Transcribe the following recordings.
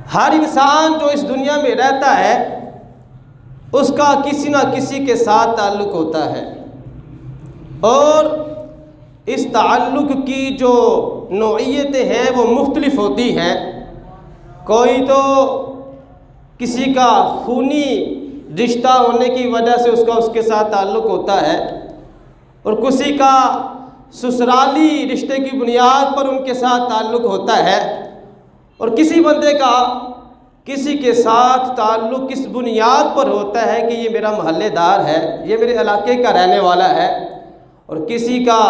ہر انسان جو اس دنیا میں رہتا ہے اس کا کسی نہ کسی کے ساتھ تعلق ہوتا ہے، اور اس تعلق کی جو نوعیتیں ہیں وہ مختلف ہوتی ہیں۔ کوئی تو کسی کا خونی رشتہ ہونے کی وجہ سے اس کے ساتھ تعلق ہوتا ہے، اور کسی کا سسرالی رشتے کی بنیاد پر ان کے ساتھ تعلق ہوتا ہے، اور کسی بندے کا کسی کے ساتھ تعلق اس بنیاد پر ہوتا ہے کہ یہ میرا محلے دار ہے، یہ میرے علاقے کا رہنے والا ہے، اور کسی کا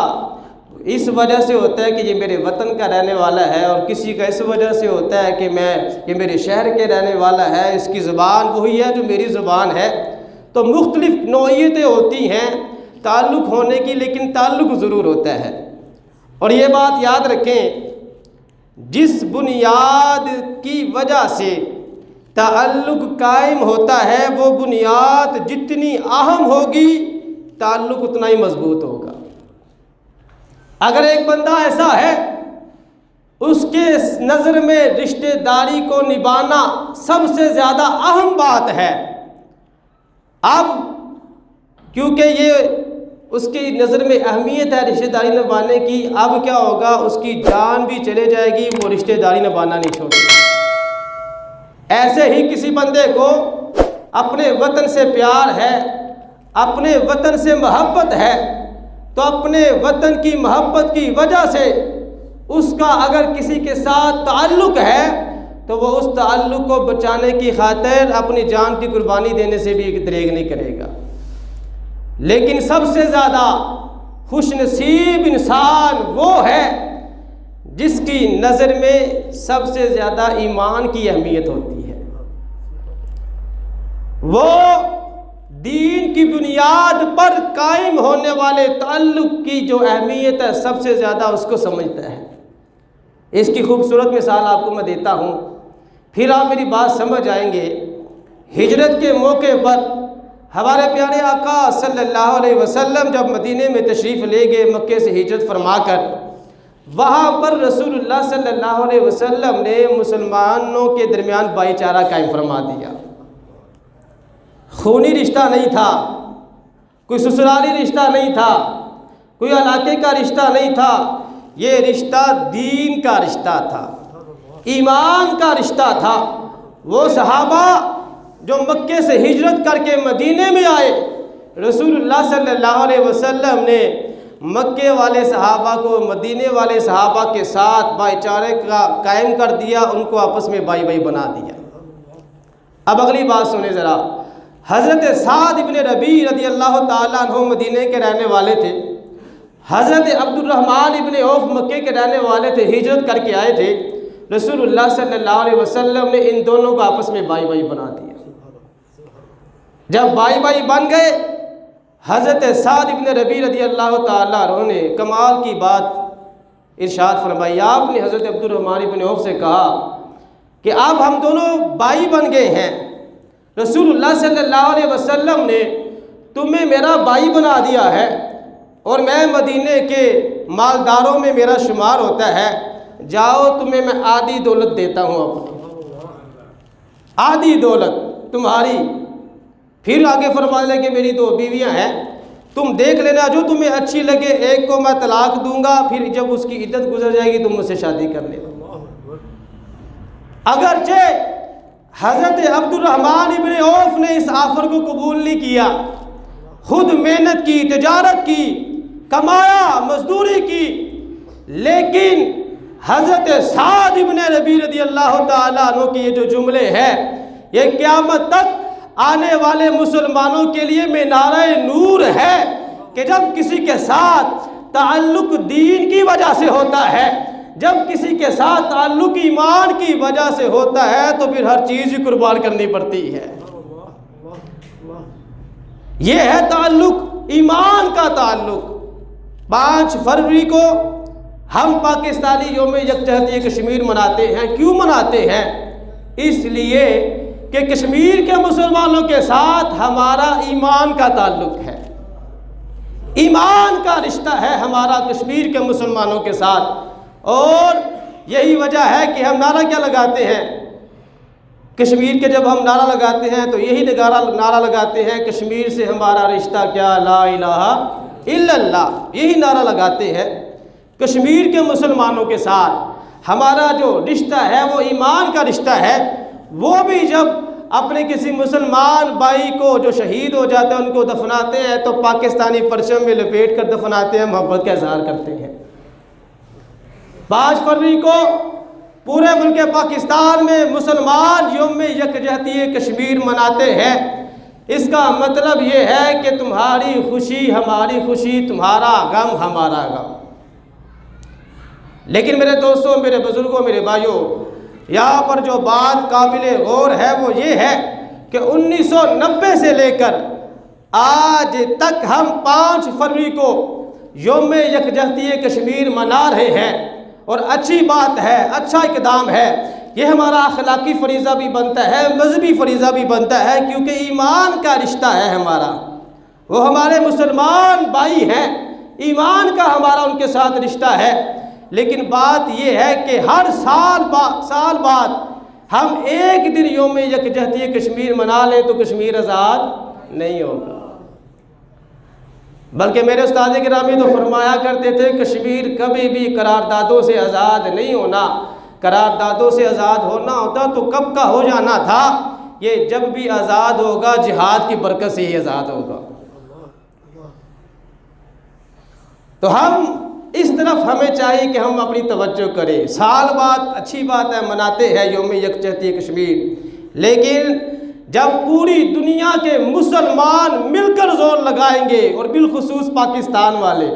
اس وجہ سے ہوتا ہے کہ یہ میرے وطن کا رہنے والا ہے، اور کسی کا اس وجہ سے ہوتا ہے کہ یہ میرے شہر کے رہنے والا ہے، اس کی زبان وہی ہے جو میری زبان ہے۔ تو مختلف نوعیتیں ہوتی ہیں تعلق ہونے کی، لیکن تعلق ضرور ہوتا ہے۔ اور یہ بات یاد رکھیں، جس بنیاد کی وجہ سے تعلق قائم ہوتا ہے وہ بنیاد جتنی اہم ہوگی تعلق اتنا ہی مضبوط ہوگا۔ اگر ایک بندہ ایسا ہے اس کے نظر میں رشتہ داری کو نبھانا سب سے زیادہ اہم بات ہے، اب کیونکہ یہ اس کی نظر میں اہمیت ہے رشتہ داری نبھانے کی، اب کیا ہوگا، اس کی جان بھی چلے جائے گی، وہ رشتہ داری نبھانا نہیں چھوڑے گا۔ ایسے ہی کسی بندے کو اپنے وطن سے پیار ہے، اپنے وطن سے محبت ہے، تو اپنے وطن کی محبت کی وجہ سے اس کا اگر کسی کے ساتھ تعلق ہے تو وہ اس تعلق کو بچانے کی خاطر اپنی جان کی قربانی دینے سے بھی دریغ نہیں کرے گا۔ لیکن سب سے زیادہ خوش نصیب انسان وہ ہے جس کی نظر میں سب سے زیادہ ایمان کی اہمیت ہوتی ہے، وہ دین کی بنیاد پر قائم ہونے والے تعلق کی جو اہمیت ہے سب سے زیادہ اس کو سمجھتا ہے۔ اس کی خوبصورت مثال آپ کو میں دیتا ہوں، پھر آپ میری بات سمجھ آئیں گے۔ ہجرت کے موقع پر ہمارے پیارے آقا صلی اللہ علیہ وسلم جب مدینے میں تشریف لے گئے مکے سے ہجرت فرما کر، وہاں پر رسول اللہ صلی اللہ علیہ وسلم نے مسلمانوں کے درمیان بھائی چارہ قائم فرما دیا۔ خونی رشتہ نہیں تھا، کوئی سسرالی رشتہ نہیں تھا، کوئی علاقے کا رشتہ نہیں تھا، یہ رشتہ دین کا رشتہ تھا، ایمان کا رشتہ تھا۔ وہ صحابہ جو مکے سے ہجرت کر کے مدینے میں آئے، رسول اللہ صلی اللہ علیہ وسلم نے مکے والے صحابہ کو مدینے والے صحابہ کے ساتھ بھائی چارے کا قائم کر دیا، ان کو آپس میں بھائی بھائی بنا دیا۔ اب اگلی بات سنیں ذرا، حضرت سعد ابن ربیع رضی اللہ تعالیٰ عنہ مدینے کے رہنے والے تھے، حضرت عبد الرحمن ابن عوف مکے کے رہنے والے تھے، ہجرت کر کے آئے تھے۔ رسول اللہ صلی اللہ علیہ وسلم نے ان دونوں کو آپس میں بھائی بھائی بنا دیا۔ جب بھائی بھائی بن گئے، حضرت سعد ابن ربیع رضی اللہ تعالیٰ عنہ نے کمال کی بات ارشاد فرمائی۔ آپ نے حضرت عبد الرحمن ابن عوف سے کہا کہ اب ہم دونوں بھائی بن گئے ہیں، رسول اللہ صلی اللہ علیہ وسلم نے تمہیں میرا بھائی بنا دیا ہے، اور میں مدینے کے مالداروں میں میرا شمار ہوتا ہے، جاؤ تمہیں میں آدھی دولت دیتا ہوں، اپنی آدھی دولت تمہاری۔ پھر آگے فرمانے کہ میری 2 بیویاں ہیں، تم دیکھ لینا جو تمہیں اچھی لگے، ایک کو میں طلاق دوں گا، پھر جب اس کی عدت گزر جائے گی تم مجھ سے شادی کر لینا۔ اگرچہ حضرت عبد الرحمن ابن عوف نے اس آفر کو قبول نہیں کیا، خود محنت کی، تجارت کی، کمایا، مزدوری کی، لیکن حضرت سعد ابن ربیع رضی اللہ تعالیٰ عنہ کی یہ جو جملے ہیں یہ قیامت تک آنے والے مسلمانوں کے لیے مینارہ نور ہے کہ جب کسی کے ساتھ تعلق دین کی وجہ سے ہوتا ہے، جب کسی کے ساتھ تعلق ایمان کی وجہ سے ہوتا ہے تو پھر ہر چیز ہی قربان کرنی پڑتی ہے۔ یہ ہے تعلق، ایمان کا تعلق۔ 5 فروری کو ہم پاکستانی یوم یکجہتی کشمیر مناتے ہیں۔ کیوں مناتے ہیں؟ اس لیے کہ کشمیر کے مسلمانوں کے ساتھ ہمارا ایمان کا تعلق ہے، ایمان کا رشتہ ہے ہمارا کشمیر کے مسلمانوں کے ساتھ۔ اور یہی وجہ ہے کہ ہم نعرہ کیا لگاتے ہیں؟ کشمیر کے جب ہم نعرہ لگاتے ہیں تو یہی نعرہ لگاتے ہیں، کشمیر سے ہمارا رشتہ کیا، لا الہ الا اللہ، یہی نعرہ لگاتے ہیں۔ کشمیر کے مسلمانوں کے ساتھ ہمارا جو رشتہ ہے وہ ایمان کا رشتہ ہے۔ وہ بھی جب اپنے کسی مسلمان بھائی کو جو شہید ہو جاتے ہیں ان کو دفناتے ہیں تو پاکستانی پرچم میں لپیٹ کر دفناتے ہیں، محبت کا اظہار کرتے ہیں۔ 5 فروری کو پورے ملک پاکستان میں مسلمان یوم یکجہتی کشمیر مناتے ہیں۔ اس کا مطلب یہ ہے کہ تمہاری خوشی ہماری خوشی، تمہارا غم ہمارا غم۔ لیکن میرے دوستوں، میرے بزرگوں، میرے بھائیوں، یہاں پر جو بات قابل غور ہے وہ یہ ہے کہ 1990 سے لے کر آج تک ہم 5 فروری کو یوم یکجہتی کشمیر منا رہے ہیں، اور اچھی بات ہے، اچھا اقدام ہے۔ یہ ہمارا اخلاقی فریضہ بھی بنتا ہے، مذہبی فریضہ بھی بنتا ہے، کیونکہ ایمان کا رشتہ ہے ہمارا، وہ ہمارے مسلمان بھائی ہیں، ایمان کا ہمارا ان کے ساتھ رشتہ ہے۔ لیکن بات یہ ہے کہ ہر سال بعد ہم ایک دن یوم یکجہتی کشمیر منا لیں تو کشمیر آزاد نہیں ہوگا۔ بلکہ میرے استاد گرامی تو فرمایا کرتے تھے، کشمیر کبھی بھی قراردادوں سے آزاد نہیں ہونا۔ قراردادوں سے آزاد ہونا ہوتا تو کب کا ہو جانا تھا، یہ جب بھی آزاد ہوگا جہاد کی برکت سے ہی آزاد ہوگا۔ تو ہم اس طرف ہمیں چاہیے کہ ہم اپنی توجہ کریں۔ سال بعد اچھی بات ہے، مناتے ہیں یوم یکجہتی کشمیر، لیکن جب پوری دنیا کے مسلمان مل کر زور لگائیں گے، اور بالخصوص پاکستان والے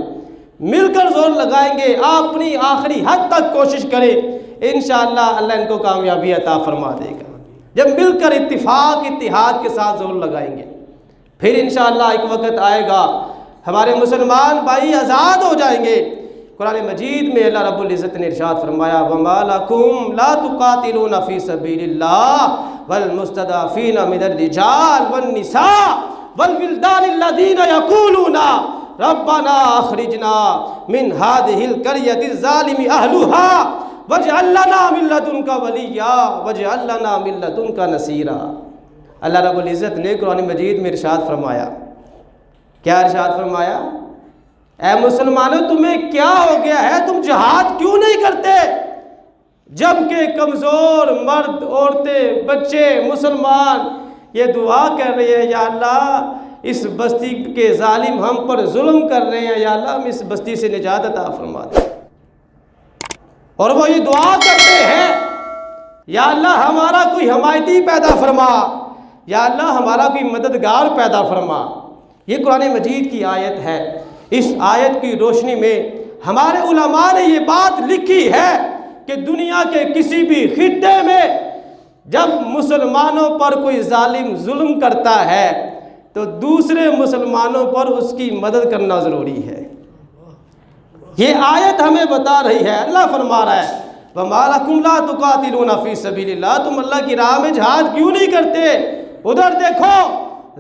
مل کر زور لگائیں گے، اپنی آخری حد تک کوشش کریں، انشاءاللہ اللہ ان کو کامیابی عطا فرما دے گا۔ جب مل کر اتفاق اتحاد کے ساتھ زور لگائیں گے، پھر انشاءاللہ ایک وقت آئے گا ہمارے مسلمان بھائی آزاد ہو جائیں گے۔ قرآن مجید میں اللہ رب العزت نے ارشاد فرمایا، وَمَا لَكُمْ لَا تُقَاتِلُونَ فِي سَبِيلِ اللَّهِ وَالْمُسْتَضْعَفِينَ مِنَ الرِّجَالِ وَالنِّسَاءِ وَالْوِلْدَانِ الَّذِينَ يَقُولُونَ رَبَّنَا أَخْرِجْنَا مِنْ هَٰذِهِ الْقَرْيَةِ الظَّالِمِ أَهْلُهَا وَاجْعَل لَّنَا مِن لَّدُنكَ وَلِيًّا وَاجْعَل لَّنَا مِن لَّدُنكَ نَصِيرًا۔ اللہ رب العزت نے قرآن مجید میں ارشاد فرمایا، کیا ارشاد فرمایا؟ اے مسلمانوں، تمہیں کیا ہو گیا ہے، تم جہاد کیوں نہیں کرتے؟ جبکہ کمزور مرد، عورتیں، بچے، مسلمان یہ دعا کر رہے ہیں، یا اللہ اس بستی کے ظالم ہم پر ظلم کر رہے ہیں، یا اللہ ہم اس بستی سے نجات عطا فرما دے۔ اور وہ یہ دعا کرتے ہیں، یا اللہ ہمارا کوئی حمایتی پیدا فرما، یا اللہ ہمارا کوئی مددگار پیدا فرما۔ یہ قرآن مجید کی آیت ہے۔ اس آیت کی روشنی میں ہمارے علماء نے یہ بات لکھی ہے کہ دنیا کے کسی بھی خطے میں جب مسلمانوں پر کوئی ظالم ظلم کرتا ہے تو دوسرے مسلمانوں پر اس کی مدد کرنا ضروری ہے۔ یہ آیت ہمیں بتا رہی ہے، اللہ فرما رہا ہے، وَمَا لَكُمْ لَا تُقَاتِلُونَ فِي سَبِيلِ اللَّهِ، تم اللہ کی راہ میں جہاد کیوں نہیں کرتے؟ ادھر دیکھو،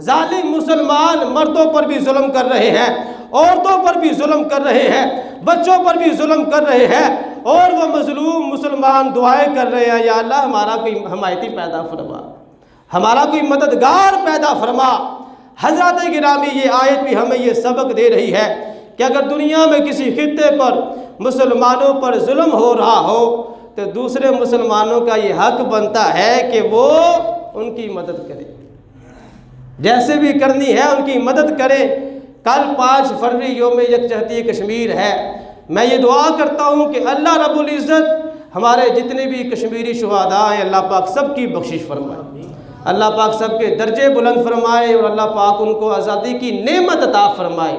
ظالم مسلمان مردوں پر بھی ظلم کر رہے ہیں، عورتوں پر بھی ظلم کر رہے ہیں، بچوں پر بھی ظلم کر رہے ہیں، اور وہ مظلوم مسلمان دعائیں کر رہے ہیں، یا اللہ ہمارا کوئی حمایتی پیدا فرما، ہمارا کوئی مددگار پیدا فرما۔ حضرات گرامی، یہ آیت بھی ہمیں یہ سبق دے رہی ہے کہ اگر دنیا میں کسی خطے پر مسلمانوں پر ظلم ہو رہا ہو تو دوسرے مسلمانوں کا یہ حق بنتا ہے کہ وہ ان کی مدد کرے، جیسے بھی کرنی ہے ان کی مدد کرے۔ کل 5 فروری یوم یکجہتی کشمیر ہے۔ میں یہ دعا کرتا ہوں کہ اللہ رب العزت ہمارے جتنے بھی کشمیری شہداء ہیں، اللہ پاک سب کی بخشش فرمائے، اللہ پاک سب کے درجے بلند فرمائے، اور اللہ پاک ان کو آزادی کی نعمت عطا فرمائے۔